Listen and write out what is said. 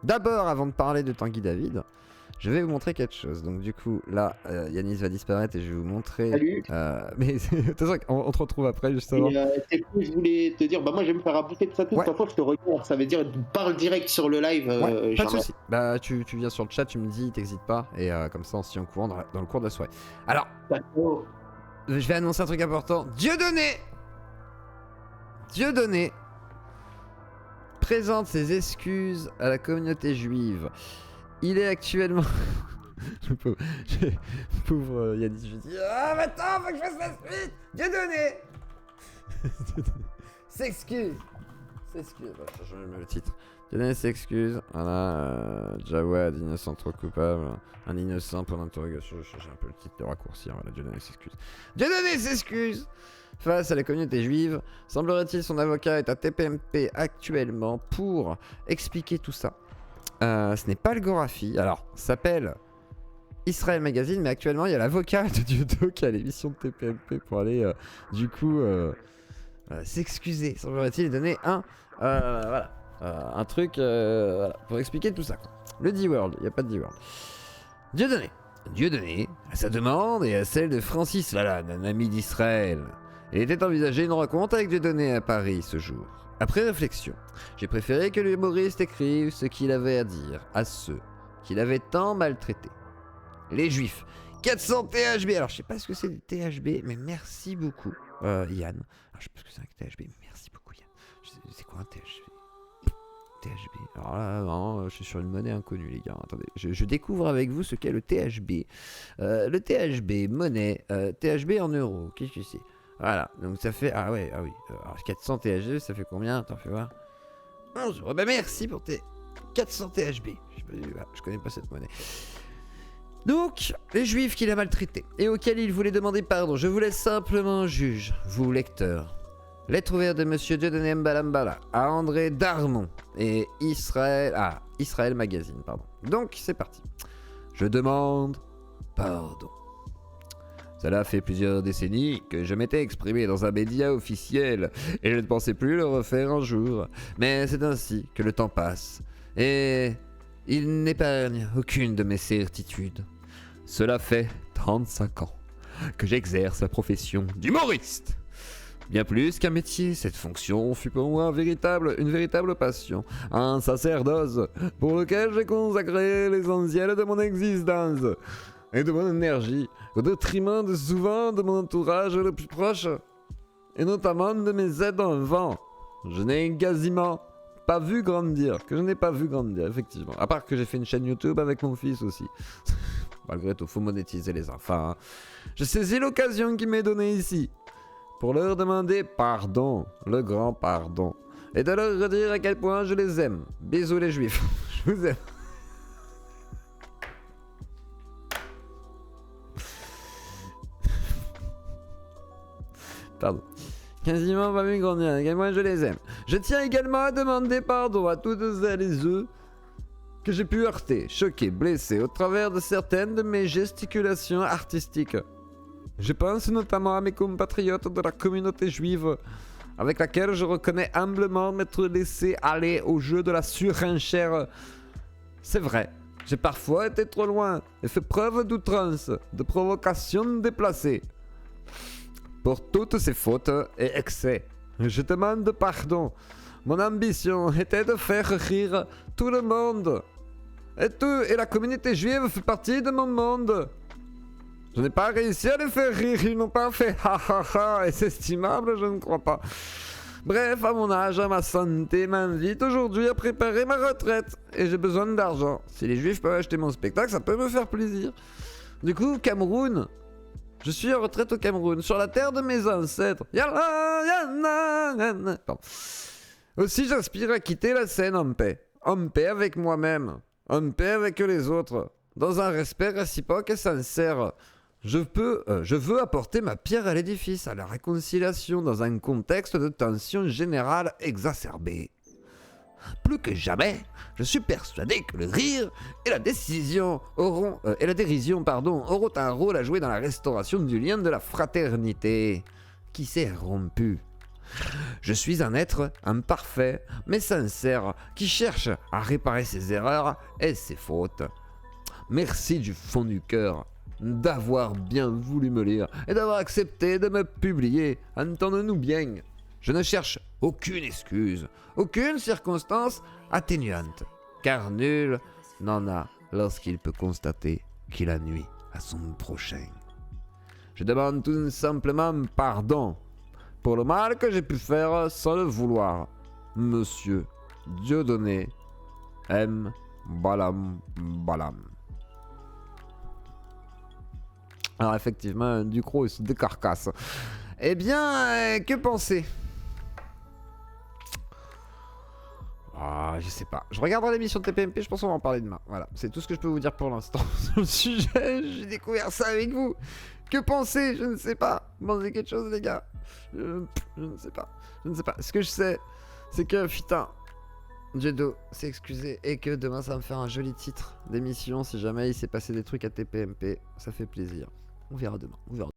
d'abord, avant de parler de Tanguy David, je vais vous montrer quelque chose. Donc du coup, là, Yanis va disparaître et je vais vous montrer... Salut. Mais de toute façon, on te retrouve après, justement. C'est cool, je voulais te dire, bah moi je vais me faire à bouffer de ça tout, Ouais. parfois je te regarde, ça veut dire parle direct sur le live. Ouais, pas de jamais. soucis. Bah, tu viens sur le chat, tu me dis, t'hésites pas, et comme ça, on se tient au courant dans le cours de la soirée. Alors, D'accord. je vais annoncer un truc important. Dieudonné présente ses excuses à la communauté juive. Il est actuellement... Le pauvre Yanis, je dis ah mais attends, faut que je fasse la suite. Dieudonné s'excuse. Voilà, je mets le titre. Dieudonné s'excuse. Voilà, Jawad, innocent trop coupable. Un innocent pour l'interrogation. Je change un peu le titre de raccourcir. Voilà, Dieudonné s'excuse. Dieudonné s'excuse face à la communauté juive. Semblerait-il son avocat est à TPMP actuellement pour expliquer tout ça. Ce n'est pas le Gorafi. Alors, ça s'appelle Israël Magazine, mais actuellement il y a l'avocat de Dieudo qui a l'émission de TPMP pour aller du coup s'excuser. Semblerait-il donner un truc pour expliquer tout ça, quoi. Le D-World, il n'y a pas de D-World. Dieudonné, à sa demande et à celle de Francis Lalanne, un ami d'Israël, il était envisagé une rencontre avec Dieudonné à Paris ce jour. Après réflexion, j'ai préféré que l'humoriste écrive ce qu'il avait à dire à ceux qu'il avait tant maltraités. Les Juifs. 400 THB. Alors, je sais pas ce que c'est des THB, mais merci beaucoup, Yann. Alors, je sais pas ce que c'est un THB, mais merci beaucoup, Yann. C'est quoi un THB? THB. Alors là, non, je suis sur une monnaie inconnue, les gars. Attendez, je découvre avec vous ce qu'est le THB. Le THB, monnaie, THB en euros. Qu'est-ce que c'est? Voilà, donc ça fait... Ah oui. Alors, 400 THB, ça fait combien? Attends, fais voir. 11 €. Bah, merci pour tes 400 THB. Je connais pas cette monnaie. Donc, les juifs qu'il a maltraités et auxquels il voulait demander pardon, je vous laisse simplement juge, vous lecteurs. Lettre ouverte de Monsieur Dieudonné Mbalambala à André Darmon et Israël Magazine, pardon. Donc, c'est parti. Je demande pardon. Cela fait plusieurs décennies que je m'étais exprimé dans un média officiel et je ne pensais plus le refaire un jour. Mais c'est ainsi que le temps passe et... il n'épargne aucune de mes certitudes. Cela fait 35 ans que j'exerce la profession d'humoriste. Bien plus qu'un métier, cette fonction fut pour moi une véritable passion, un sacerdoce pour lequel j'ai consacré l'essentiel de mon existence et de mon énergie, au détriment de souvent de mon entourage le plus proche, et notamment de mes aides-enfants. Je n'ai quasiment pas vu grandir, effectivement. À part que j'ai fait une chaîne YouTube avec mon fils aussi. Malgré tout, faut monétiser les enfants. Hein. Je saisis l'occasion qui m'est donnée ici pour leur demander pardon, le grand pardon, et de leur redire à quel point je les aime. Bisous les juifs, je vous aime. Pardon. Quasiment pas vu grandir, à quel point je les aime. Je tiens également à demander pardon à toutes celles et ceux que j'ai pu heurter, choquer, blesser au travers de certaines de mes gesticulations artistiques. Je pense notamment à mes compatriotes de la communauté juive, avec laquelle je reconnais humblement m'être laissé aller au jeu de la surenchère. C'est vrai, j'ai parfois été trop loin et fait preuve d'outrance, de provocation déplacée. Pour toutes ces fautes et excès, je demande pardon. Mon ambition était de faire rire tout le monde. Et la communauté juive fait partie de mon monde. Je n'ai pas réussi à les faire rire, ils n'ont pas fait ha ha ha, et c'est estimable, je ne crois pas. Bref, à mon âge, à ma santé m'invite aujourd'hui à préparer ma retraite. Et j'ai besoin d'argent. Si les juifs peuvent acheter mon spectacle, ça peut me faire plaisir. Du coup, Cameroun... Je suis en retraite au Cameroun, sur la terre de mes ancêtres. Pardon. Aussi, j'aspire à quitter la scène en paix avec moi-même, en paix avec les autres, dans un respect réciproque et sincère. Je veux apporter ma pierre à l'édifice, à la réconciliation, dans un contexte de tension générale exacerbée. Plus que jamais, je suis persuadé que le rire et la dérision auront un rôle à jouer dans la restauration du lien de la fraternité qui s'est rompu. Je suis un être imparfait, mais sincère, qui cherche à réparer ses erreurs et ses fautes. Merci du fond du cœur d'avoir bien voulu me lire et d'avoir accepté de me publier. Entendons-nous bien. Je ne cherche aucune excuse, aucune circonstance atténuante, car nul n'en a lorsqu'il peut constater qu'il a nui à son prochain. Je demande tout simplement pardon pour le mal que j'ai pu faire sans le vouloir. Monsieur Dieudonné M. Balam Balam. Alors effectivement, Ducrot il se décarcasse. Eh bien, que penser? Ah, je sais pas. Je regarderai l'émission de TPMP, je pense qu'on va en parler demain. Voilà, c'est tout ce que je peux vous dire pour l'instant sur le sujet. J'ai découvert ça avec vous. Que penser? Je ne sais pas. Pensez quelque chose, les gars. Je ne sais pas. Je ne sais pas. Ce que je sais, c'est que, putain, Jedo s'est excusé et que demain, ça va me faire un joli titre d'émission si jamais il s'est passé des trucs à TPMP. Ça fait plaisir. On verra demain. On verra.